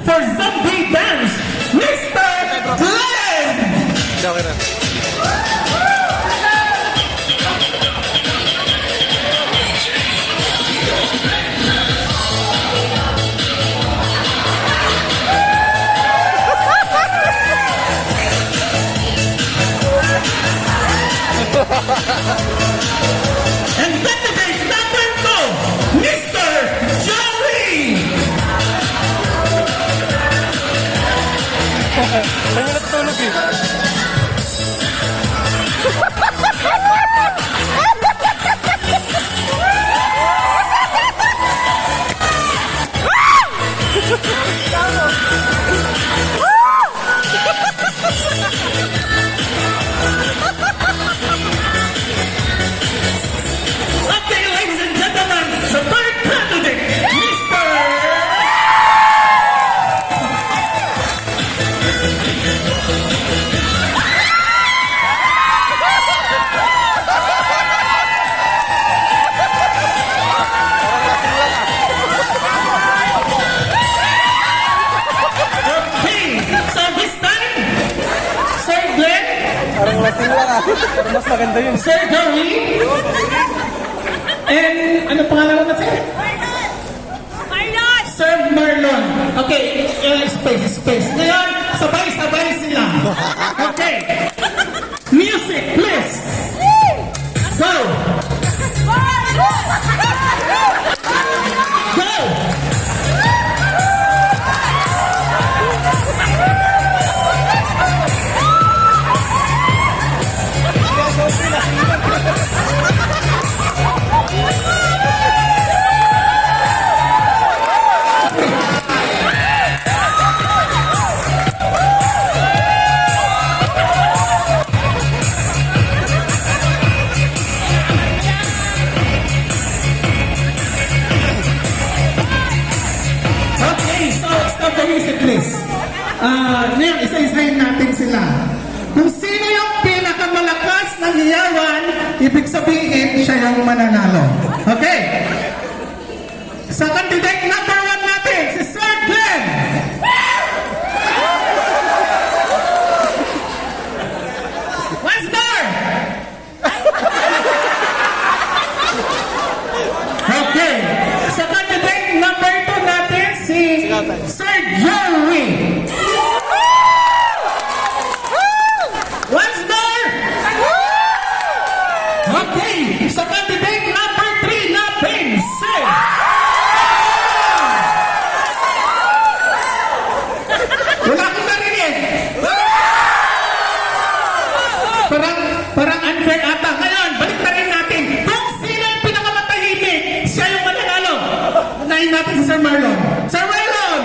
for Zombie Dance, Mr. Glenn! Okay na. And candidate number 2, Mr. Joey! Saan nyo natutulog eh? Okay, ladies and gentlemen, the third candidate, Mr. Okay, so this time, Sir Glenn, Parang lasing lang ah. Parang mas maganda yun. Sir Joey, and ano pangalan mo sir? Marlon! Sir Marlon. Okay, space. Ngayon, sabay-sabay sila. Okay. Music, please. Go. Go. Okay, so stop the music please. Ngayon, isa-isahin natin sila. Kung sino yung pinakamalakas ng hiyawan, ibig sabihin siya yung mananalo. Okay? Sa candidate number 1 natin, si Sir Glenn. Once more. Okay. Sa candidate number 2 natin, si Sir Joey. Once more. Okay. Sa candidate number 3 natin, si wala akong narinig. Parang unfair ata. Ngayon, balik na rin natin. Kung sino yung pinakamatahimik, siya yung mananalo. Unahin natin si Sir Marlon. Sir Marlon!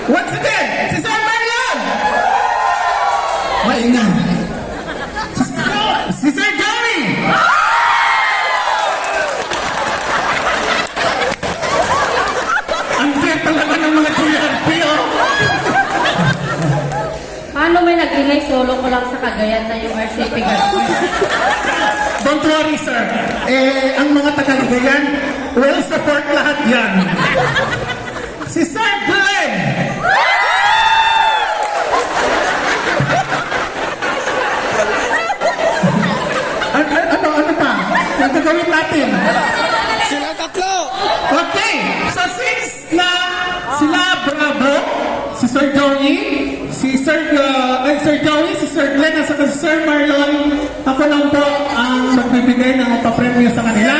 Once again, si Sir Marlon! Maingan. Si Sir Joey! Unfair talaga ng mga GRP, oh. Paano may nag-delay solo ko lang sa Cagayan na yung RCP Garcia? Don't worry, sir. Ang mga taga-Ligayan will support lahat yan. Si Sir Glenn! Ano pa? Ang gagawin natin? Sila tatlo! Okay, so since na sila Bravo, si Sir Joey, si Sir Joey, si Sir Glenn, at saka si Sir Marlon, ako lang po ang magbibigay ng papremyo sa kanila.